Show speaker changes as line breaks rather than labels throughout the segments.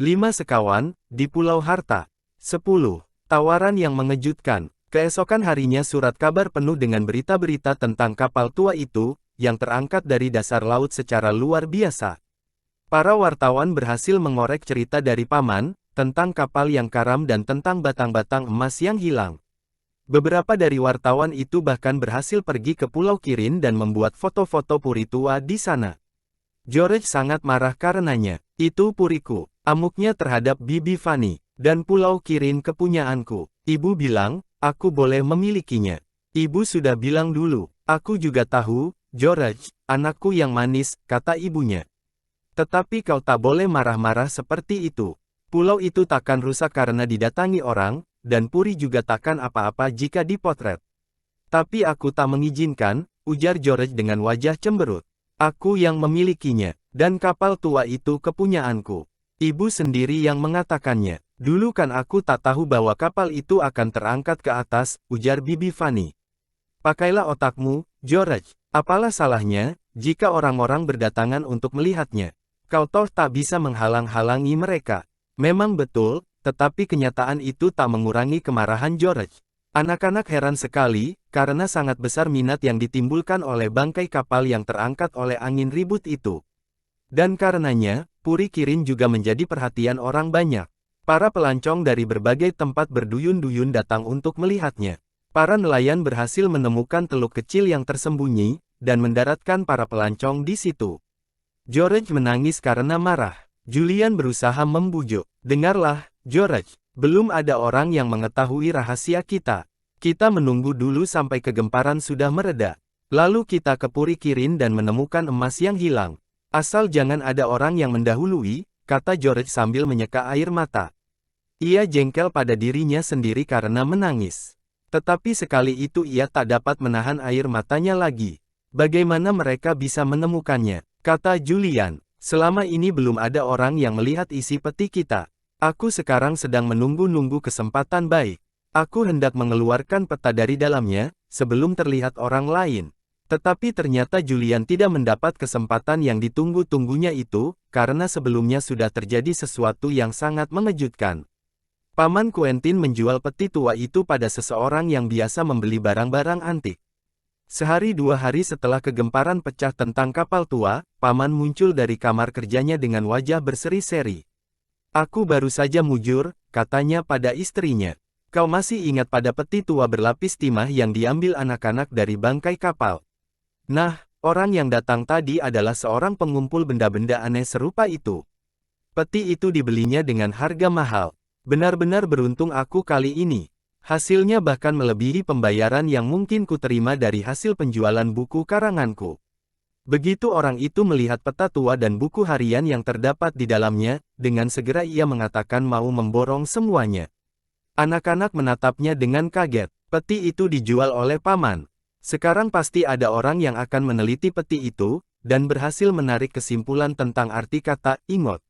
5 sekawan, di Pulau Harta. 10. Tawaran yang mengejutkan. Keesokan harinya surat kabar penuh dengan berita-berita tentang kapal tua itu, yang terangkat dari dasar laut secara luar biasa. Para wartawan berhasil mengorek cerita dari paman, tentang kapal yang karam dan tentang batang-batang emas yang hilang. Beberapa dari wartawan itu bahkan berhasil pergi ke Pulau Kirin dan membuat foto-foto puri tua di sana. George sangat marah karenanya. Itu puriku, amuknya terhadap Bibi Fanny, dan Pulau Kirin kepunyaanku. Ibu bilang, aku boleh memilikinya. Ibu sudah bilang dulu, aku juga tahu, George, anakku yang manis, kata ibunya. Tetapi kau tak boleh marah-marah seperti itu. Pulau itu takkan rusak karena didatangi orang, dan puri juga takkan apa-apa jika dipotret. Tapi aku tak mengizinkan, ujar George dengan wajah cemberut. Aku yang memilikinya, dan kapal tua itu kepunyaanku. Ibu sendiri yang mengatakannya. Dulu kan aku tak tahu bahwa kapal itu akan terangkat ke atas, ujar Bibi Fanny. Pakailah otakmu, George. Apalah salahnya, jika orang-orang berdatangan untuk melihatnya. Kau toh tak bisa menghalang-halangi mereka. Memang betul, tetapi kenyataan itu tak mengurangi kemarahan George. Anak-anak heran sekali, karena sangat besar minat yang ditimbulkan oleh bangkai kapal yang terangkat oleh angin ribut itu. Dan karenanya, Puri Kirin juga menjadi perhatian orang banyak. Para pelancong dari berbagai tempat berduyun-duyun datang untuk melihatnya. Para nelayan berhasil menemukan teluk kecil yang tersembunyi, dan mendaratkan para pelancong di situ. George menangis karena marah. Julian berusaha membujuk. Dengarlah, George. Belum ada orang yang mengetahui rahasia kita. Kita menunggu dulu sampai kegemparan sudah mereda. Lalu kita ke Puri Kirin dan menemukan emas yang hilang. Asal jangan ada orang yang mendahului, kata George sambil menyeka air mata. Ia jengkel pada dirinya sendiri karena menangis. Tetapi sekali itu ia tak dapat menahan air matanya lagi. Bagaimana mereka bisa menemukannya? Kata Julian. Selama ini belum ada orang yang melihat isi peti kita. Aku sekarang sedang menunggu-nunggu kesempatan baik. Aku hendak mengeluarkan peta dari dalamnya, sebelum terlihat orang lain. Tetapi ternyata Julian tidak mendapat kesempatan yang ditunggu-tunggunya itu, karena sebelumnya sudah terjadi sesuatu yang sangat mengejutkan. Paman Quentin menjual peti tua itu pada seseorang yang biasa membeli barang-barang antik. Sehari dua hari setelah kegemparan pecah tentang kapal tua, Paman muncul dari kamar kerjanya dengan wajah berseri-seri. Aku baru saja mujur, katanya pada istrinya. Kau masih ingat pada peti tua berlapis timah yang diambil anak-anak dari bangkai kapal? Nah, orang yang datang tadi adalah seorang pengumpul benda-benda aneh serupa itu. Peti itu dibelinya dengan harga mahal. Benar-benar beruntung aku kali ini. Hasilnya bahkan melebihi pembayaran yang mungkin kuterima dari hasil penjualan buku karanganku. Begitu orang itu melihat peta tua dan buku harian yang terdapat di dalamnya, dengan segera ia mengatakan mau memborong semuanya. Anak-anak menatapnya dengan kaget. Peti itu dijual oleh paman. Sekarang pasti ada orang yang akan meneliti peti itu, dan berhasil menarik kesimpulan tentang arti kata ingot.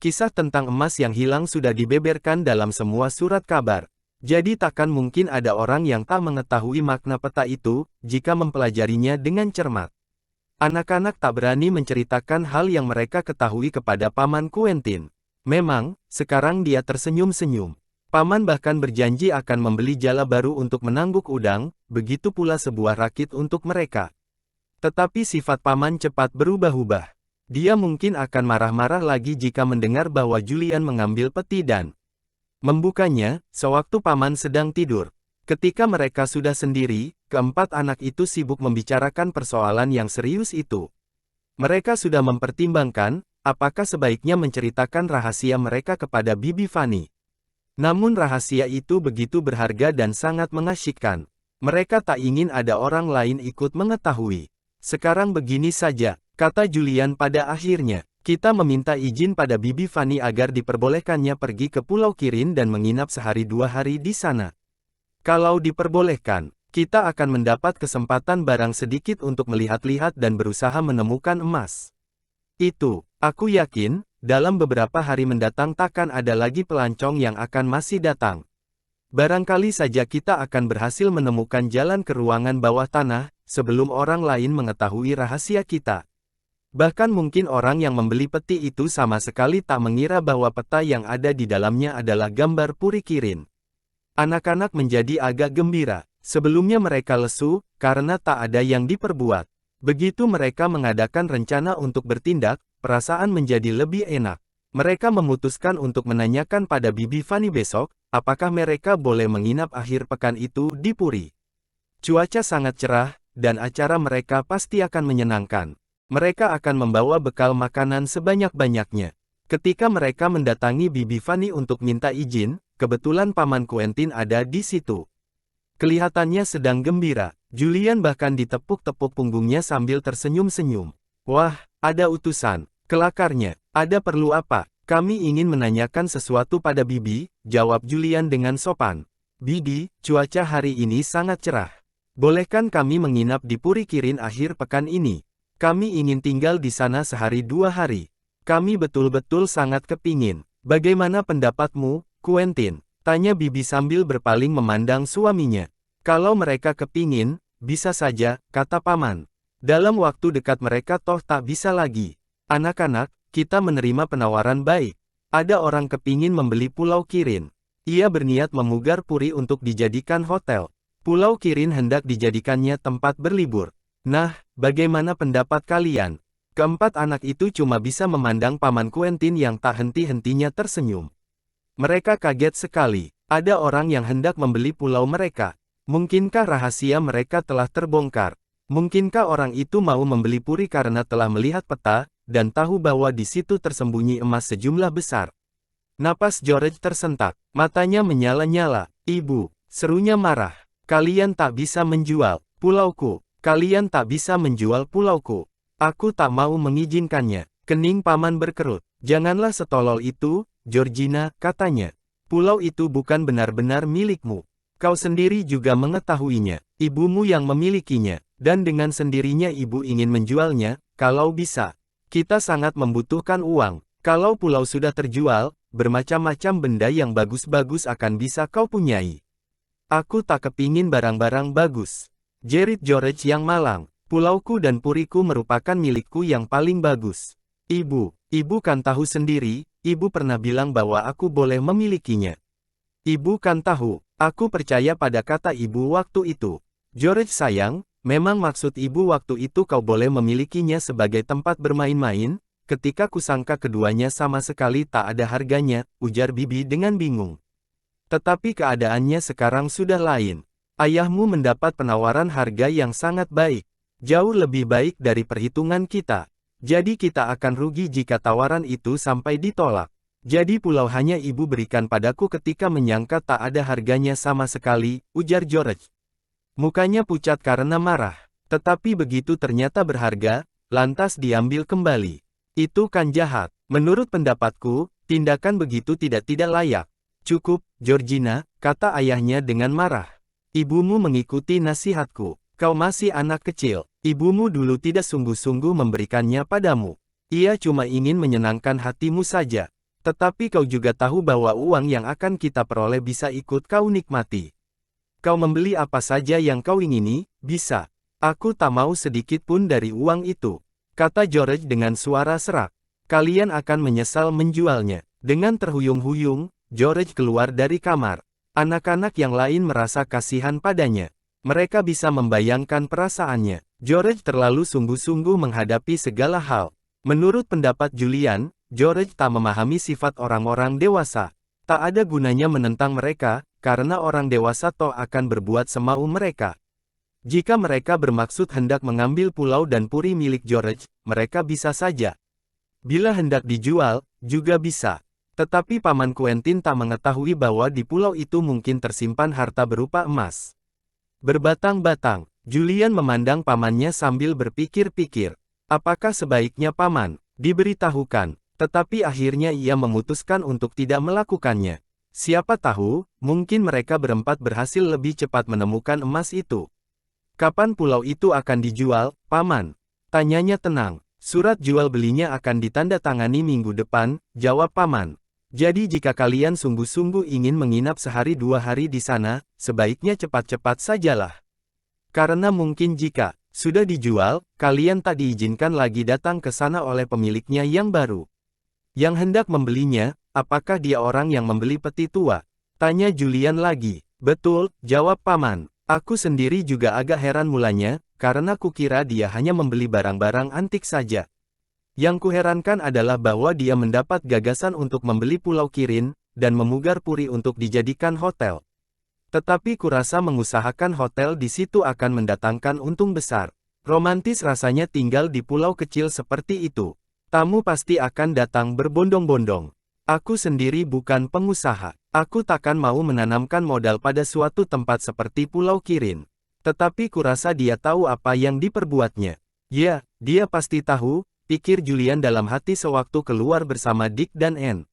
Kisah tentang emas yang hilang sudah dibeberkan dalam semua surat kabar. Jadi takkan mungkin ada orang yang tak mengetahui makna peta itu, jika mempelajarinya dengan cermat. Anak-anak tak berani menceritakan hal yang mereka ketahui kepada Paman Quentin. Memang, sekarang dia tersenyum-senyum. Paman bahkan berjanji akan membeli jala baru untuk menangguk udang, begitu pula sebuah rakit untuk mereka. Tetapi sifat Paman cepat berubah-ubah. Dia mungkin akan marah-marah lagi jika mendengar bahwa Julian mengambil peti dan membukanya, sewaktu Paman sedang tidur. Ketika mereka sudah sendiri, keempat anak itu sibuk membicarakan persoalan yang serius itu. Mereka sudah mempertimbangkan, apakah sebaiknya menceritakan rahasia mereka kepada Bibi Fanny. Namun rahasia itu begitu berharga dan sangat mengasyikkan. Mereka tak ingin ada orang lain ikut mengetahui. Sekarang begini saja, kata Julian pada akhirnya. Kita meminta izin pada Bibi Fanny agar diperbolehkannya pergi ke Pulau Kirin dan menginap sehari dua hari di sana. Kalau diperbolehkan, kita akan mendapat kesempatan barang sedikit untuk melihat-lihat dan berusaha menemukan emas. Itu, aku yakin, dalam beberapa hari mendatang takkan ada lagi pelancong yang akan masih datang. Barangkali saja kita akan berhasil menemukan jalan ke ruangan bawah tanah, sebelum orang lain mengetahui rahasia kita. Bahkan mungkin orang yang membeli peti itu sama sekali tak mengira bahwa peta yang ada di dalamnya adalah gambar puri Kirin. Anak-anak menjadi agak gembira. Sebelumnya mereka lesu, karena tak ada yang diperbuat. Begitu mereka mengadakan rencana untuk bertindak, perasaan menjadi lebih enak. Mereka memutuskan untuk menanyakan pada Bibi Fanny besok, apakah mereka boleh menginap akhir pekan itu di Puri. Cuaca sangat cerah, dan acara mereka pasti akan menyenangkan. Mereka akan membawa bekal makanan sebanyak-banyaknya. Ketika mereka mendatangi Bibi Fanny untuk minta izin, kebetulan Paman Quentin ada di situ. Kelihatannya sedang gembira. Julian bahkan ditepuk-tepuk punggungnya sambil tersenyum-senyum. Wah, ada utusan. Kelakarnya, ada perlu apa? Kami ingin menanyakan sesuatu pada Bibi, jawab Julian dengan sopan. Bibi, cuaca hari ini sangat cerah. Bolehkan kami menginap di Puri Kirin akhir pekan ini? Kami ingin tinggal di sana sehari 2 hari. Kami betul-betul sangat kepingin. Bagaimana pendapatmu, Quentin? Tanya Bibi sambil berpaling memandang suaminya. Kalau mereka kepingin, bisa saja, kata Paman. Dalam waktu dekat mereka toh tak bisa lagi. Anak-anak, kita menerima penawaran baik. Ada orang kepingin membeli Pulau Kirin. Ia berniat memugar Puri untuk dijadikan hotel. Pulau Kirin hendak dijadikannya tempat berlibur. Nah, bagaimana pendapat kalian? Keempat anak itu cuma bisa memandang Paman Quentin yang tak henti-hentinya tersenyum. Mereka kaget sekali. Ada orang yang hendak membeli pulau mereka. Mungkinkah rahasia mereka telah terbongkar? Mungkinkah orang itu mau membeli Puri karena telah melihat peta, dan tahu bahwa di situ tersembunyi emas sejumlah besar? Napas George tersentak. Matanya menyala-nyala. Ibu, serunya marah. Kalian tak bisa menjual pulauku. Kalian tak bisa menjual pulauku. Aku tak mau mengizinkannya. Kening Paman berkerut. Janganlah setolol itu, Georgina, katanya. Pulau itu bukan benar-benar milikmu. Kau sendiri juga mengetahuinya. Ibumu yang memilikinya. Dan dengan sendirinya ibu ingin menjualnya, kalau bisa. Kita sangat membutuhkan uang. Kalau pulau sudah terjual, bermacam-macam benda yang bagus-bagus akan bisa kau punyai. Aku tak kepingin barang-barang bagus. Jerit George yang malang. Pulauku dan puriku merupakan milikku yang paling bagus. Ibu kan tahu sendiri, ibu pernah bilang bahwa aku boleh memilikinya. Ibu kan tahu, aku percaya pada kata ibu waktu itu. George sayang, memang maksud ibu waktu itu kau boleh memilikinya sebagai tempat bermain-main, ketika kusangka keduanya sama sekali tak ada harganya, ujar Bibi dengan bingung. Tetapi keadaannya sekarang sudah lain. Ayahmu mendapat penawaran harga yang sangat baik. Jauh lebih baik dari perhitungan kita. Jadi kita akan rugi jika tawaran itu sampai ditolak. Jadi pulau hanya ibu berikan padaku ketika menyangka tak ada harganya sama sekali, ujar George. Mukanya pucat karena marah. Tetapi begitu ternyata berharga, lantas diambil kembali. Itu kan jahat. Menurut pendapatku, tindakan begitu tidak layak. Cukup, Georgina, kata ayahnya dengan marah. Ibumu mengikuti nasihatku. Kau masih anak kecil. Ibumu dulu tidak sungguh-sungguh memberikannya padamu. Ia cuma ingin menyenangkan hatimu saja. Tetapi kau juga tahu bahwa uang yang akan kita peroleh bisa ikut kau nikmati. Kau membeli apa saja yang kau ingini, bisa. Aku tak mau sedikit pun dari uang itu, kata George dengan suara serak. Kalian akan menyesal menjualnya. Dengan terhuyung-huyung, George keluar dari kamar. Anak-anak yang lain merasa kasihan padanya. Mereka bisa membayangkan perasaannya. George terlalu sungguh-sungguh menghadapi segala hal. Menurut pendapat Julian, George tak memahami sifat orang-orang dewasa. Tak ada gunanya menentang mereka, karena orang dewasa toh akan berbuat semau mereka. Jika mereka bermaksud hendak mengambil pulau dan puri milik George, mereka bisa saja. Bila hendak dijual, juga bisa. Tetapi Paman Quentin tak mengetahui bahwa di pulau itu mungkin tersimpan harta berupa emas berbatang-batang. Julian memandang pamannya sambil berpikir-pikir. Apakah sebaiknya Paman diberitahukan? Tetapi akhirnya ia memutuskan untuk tidak melakukannya. Siapa tahu, mungkin mereka berempat berhasil lebih cepat menemukan emas itu. Kapan pulau itu akan dijual, Paman? Tanyanya tenang. Surat jual belinya akan ditandatangani minggu depan, jawab Paman. Jadi jika kalian sungguh-sungguh ingin menginap sehari 2 hari di sana, sebaiknya cepat-cepat sajalah. Karena mungkin jika Sudah dijual, kalian tak diizinkan lagi datang ke sana oleh pemiliknya yang baru. Yang hendak membelinya, apakah dia orang yang membeli peti tua? Tanya Julian lagi. Betul, jawab paman. Aku sendiri juga agak heran mulanya, karena kukira dia hanya membeli barang-barang antik saja. Yang kuherankan adalah bahwa dia mendapat gagasan untuk membeli Pulau Kirin, dan memugar Puri untuk dijadikan hotel. Tetapi kurasa mengusahakan hotel di situ akan mendatangkan untung besar. Romantis rasanya tinggal di pulau kecil seperti itu. Tamu pasti akan datang berbondong-bondong. Aku sendiri bukan pengusaha. Aku takkan mau menanamkan modal pada suatu tempat seperti Pulau Kirin. Tetapi kurasa dia tahu apa yang diperbuatnya. Ya, dia pasti tahu, pikir Julian dalam hati sewaktu keluar bersama Dick dan Anne.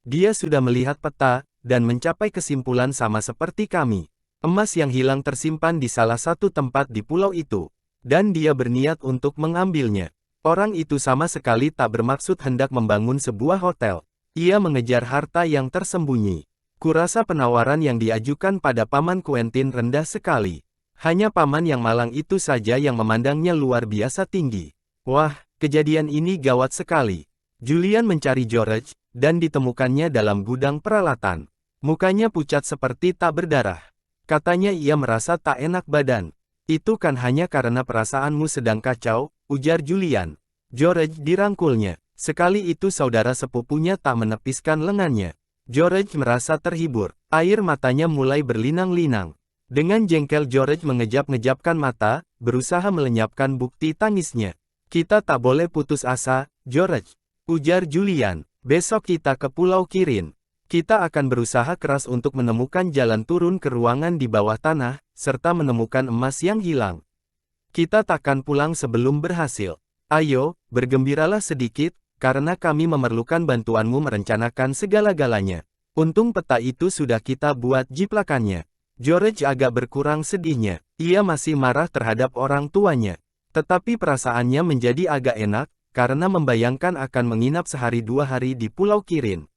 Dia sudah melihat peta, dan mencapai kesimpulan sama seperti kami. Emas yang hilang tersimpan di salah satu tempat di pulau itu. Dan dia berniat untuk mengambilnya. Orang itu sama sekali tak bermaksud hendak membangun sebuah hotel. Ia mengejar harta yang tersembunyi. Kurasa penawaran yang diajukan pada Paman Quentin rendah sekali. Hanya paman yang malang itu saja yang memandangnya luar biasa tinggi. Wah, kejadian ini gawat sekali. Julian mencari George, dan ditemukannya dalam gudang peralatan. Mukanya pucat seperti tak berdarah. Katanya ia merasa tak enak badan. Itu kan hanya karena perasaanmu sedang kacau, ujar Julian. George dirangkulnya. Sekali itu saudara sepupunya tak menepiskan lengannya. George merasa terhibur. Air matanya mulai berlinang-linang. Dengan jengkel George mengejap-ngejapkan mata, berusaha melenyapkan bukti tangisnya. Kita tak boleh putus asa, George, ujar Julian. Besok kita ke Pulau Kirin. Kita akan berusaha keras untuk menemukan jalan turun ke ruangan di bawah tanah, serta menemukan emas yang hilang. Kita takkan pulang sebelum berhasil. Ayo, bergembiralah sedikit, karena kami memerlukan bantuanmu merencanakan segala-galanya. Untung peta itu sudah kita buat jiplakannya. George agak berkurang sedihnya. Ia masih marah terhadap orang tuanya. Tetapi perasaannya menjadi agak enak, karena membayangkan akan menginap sehari 2 hari di Pulau Kirin.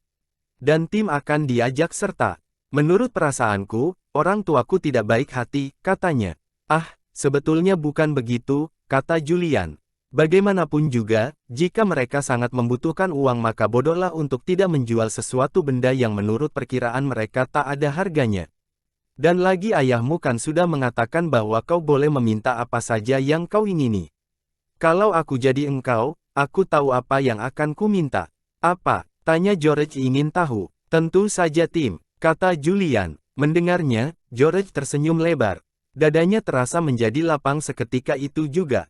Dan tim akan diajak serta. Menurut perasaanku, orang tuaku tidak baik hati, katanya. Ah, sebetulnya bukan begitu, kata Julian. Bagaimanapun juga, jika mereka sangat membutuhkan uang maka bodohlah untuk tidak menjual sesuatu benda yang menurut perkiraan mereka tak ada harganya. Dan lagi ayahmu kan sudah mengatakan bahwa kau boleh meminta apa saja yang kau ingini. Kalau aku jadi engkau, aku tahu apa yang akan ku minta. Apa? Tanya George ingin tahu. Tentu saja Tim, kata Julian. Mendengarnya, George tersenyum lebar. Dadanya terasa menjadi lapang seketika itu juga.